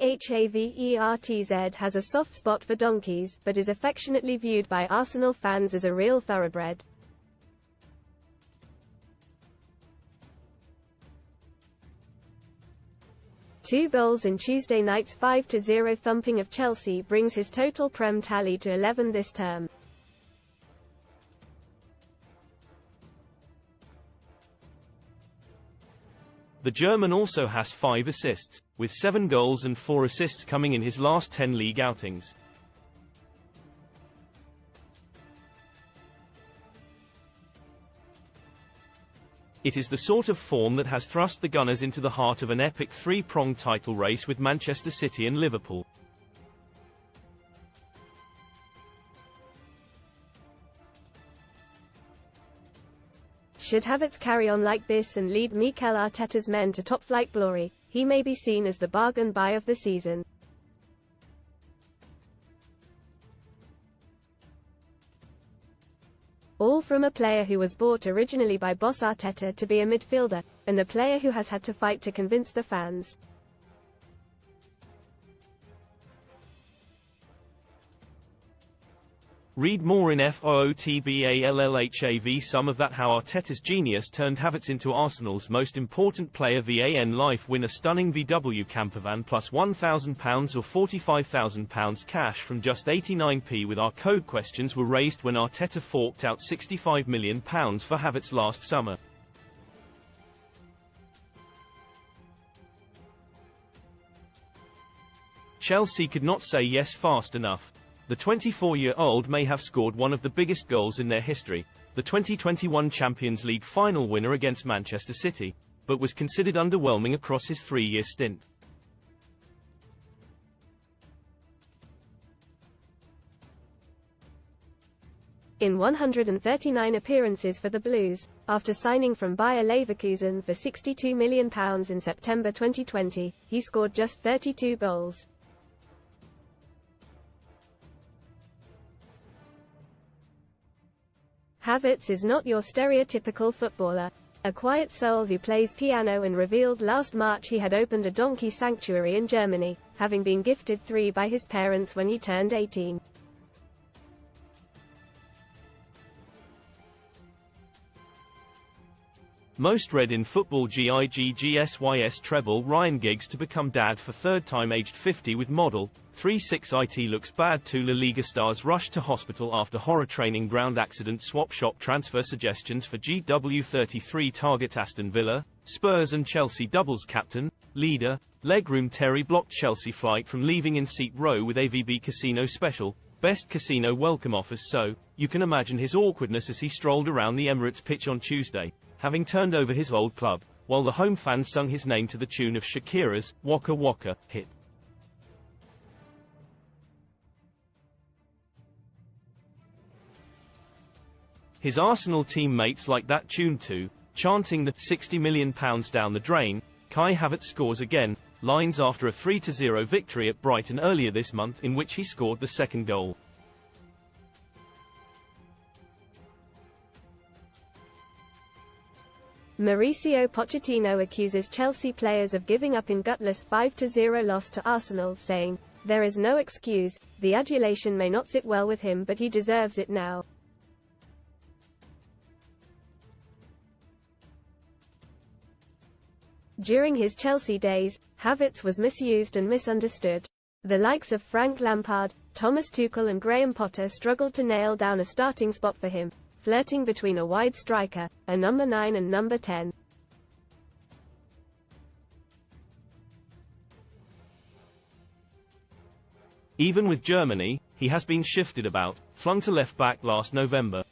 Havertz has a soft spot for donkeys, but is affectionately viewed by Arsenal fans as a real thoroughbred. Two goals in Tuesday night's 5-0 thumping of Chelsea brings his total Prem tally to 11 this term. The German also has 5 assists, with 7 goals and 4 assists coming in his last 10 league outings. It is the sort of form that has thrust the Gunners into the heart of an epic three-pronged title race with Manchester City and Liverpool. Should Havertz carry on like this and lead Mikel Arteta's men to top-flight glory, he may be seen as the bargain buy of the season. All from a player who was bought originally by boss Arteta to be a midfielder, and a player who has had to fight to convince the fans. Read more in FOOTBALLHAV. Some of that how Arteta's genius turned Havertz into Arsenal's most important player. VAN Life win a stunning VW campervan plus £1,000 or £45,000 cash from just 89p with our code. Questions were raised when Arteta forked out £65 million for Havertz last summer. Chelsea could not say yes fast enough. The 24-year-old may have scored one of the biggest goals in their history, the 2021 Champions League final winner against Manchester City, but was considered underwhelming across his 3-year stint. In 139 appearances for the Blues, after signing from Bayer Leverkusen for £62 million in September 2020, he scored just 32 goals. Havertz is not your stereotypical footballer. A quiet soul who plays piano, and revealed last March he had opened a donkey sanctuary in Germany, having been gifted 3 by his parents when he turned 18. Most read in football. GIGGSYS treble Ryan Giggs to become dad for third time aged 50 with model. 36IT looks bad. 2 La Liga stars rush to hospital after horror training ground accident. Swap shop transfer suggestions for GW33 target Aston Villa. Spurs and Chelsea doubles captain, leader, legroom Terry blocked Chelsea flight from leaving in seat row with AVB Casino special. Best casino welcome offers. So, you can imagine his awkwardness as he strolled around the Emirates pitch on Tuesday, having turned over his old club, while the home fans sung his name to the tune of Shakira's Waka Waka hit. His Arsenal teammates like that tune too, chanting the £60 million down the drain. Kai Havertz scores again, lines after a 3-0 victory at Brighton earlier this month, in which he scored the second goal. Mauricio Pochettino accuses Chelsea players of giving up in gutless 5-0 loss to Arsenal, saying, "There is no excuse, the adulation may not sit well with him, but he deserves it now." During his Chelsea days, Havertz was misused and misunderstood. The likes of Frank Lampard, Thomas Tuchel and Graham Potter struggled to nail down a starting spot for him, flirting between a wide striker, a number 9 and number 10. Even with Germany, he has been shifted about, flung to left back last November.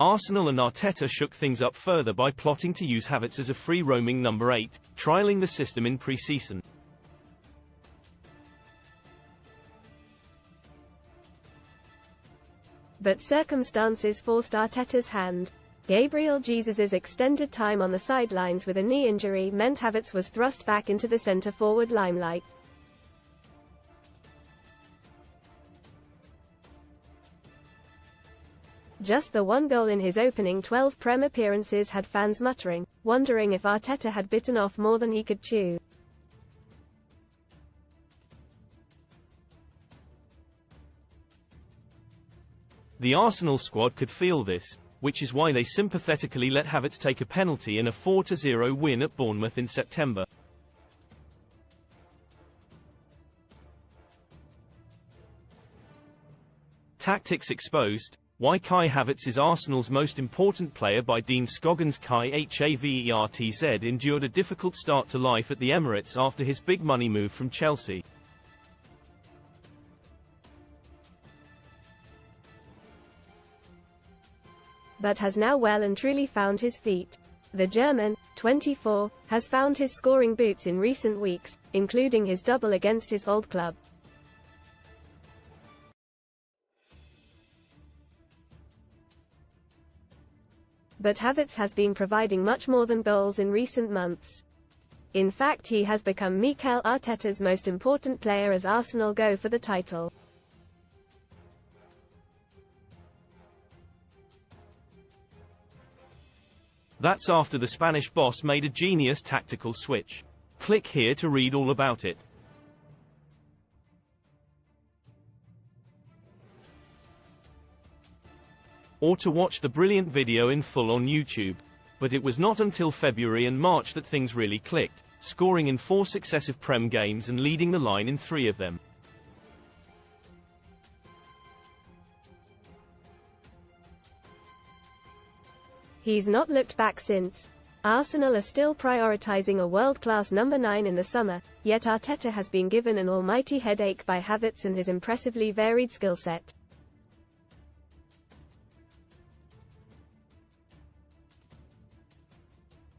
Arsenal and Arteta shook things up further by plotting to use Havertz as a free-roaming number 8, trialling the system in pre-season. But circumstances forced Arteta's hand. Gabriel Jesus's extended time on the sidelines with a knee injury meant Havertz was thrust back into the centre-forward limelight. Just the one goal in his opening 12 Prem appearances had fans muttering, wondering if Arteta had bitten off more than he could chew. The Arsenal squad could feel this, which is why they sympathetically let Havertz take a penalty in a 4-0 win at Bournemouth in September. Tactics exposed. Why Kai Havertz is Arsenal's most important player by Dean Scoggins. Kai Havertz endured a difficult start to life at the Emirates after his big money move from Chelsea. But has now well and truly found his feet. The German, 24, has found his scoring boots in recent weeks, including his double against his old club. But Havertz has been providing much more than goals in recent months. In fact, he has become Mikel Arteta's most important player as Arsenal go for the title. That's after the Spanish boss made a genius tactical switch. Click here to read all about it. Or to watch the brilliant video in full on YouTube. But it was not until February and March that things really clicked, scoring in 4 successive Prem games and leading the line in 3 of them. He's not looked back since. Arsenal are still prioritising a world-class number 9 in the summer, yet Arteta has been given an almighty headache by Havertz and his impressively varied skill set.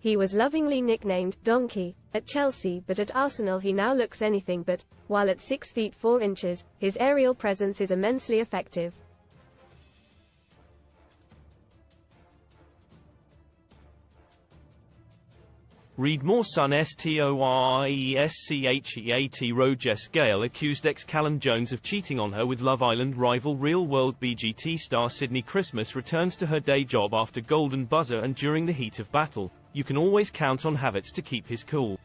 He was lovingly nicknamed Donkey at Chelsea, but at Arsenal he now looks anything but, while at 6 feet 4 inches, his aerial presence is immensely effective. Read more. Son Stories Roges Gale accused ex-Callum Jones of cheating on her with Love Island rival Real World BGT star Sydney Christmas returns to her day job after golden buzzer and during the heat of battle. You can always count on Havertz to keep his cool.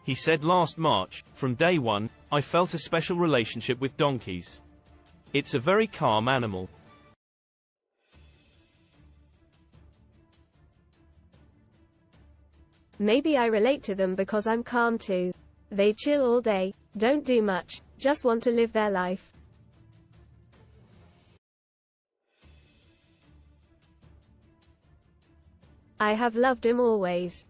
He said last March, "From day one, I felt a special relationship with donkeys. It's a very calm animal. Maybe I relate to them because I'm calm too. They chill all day, don't do much, just want to live their life." I have loved him always.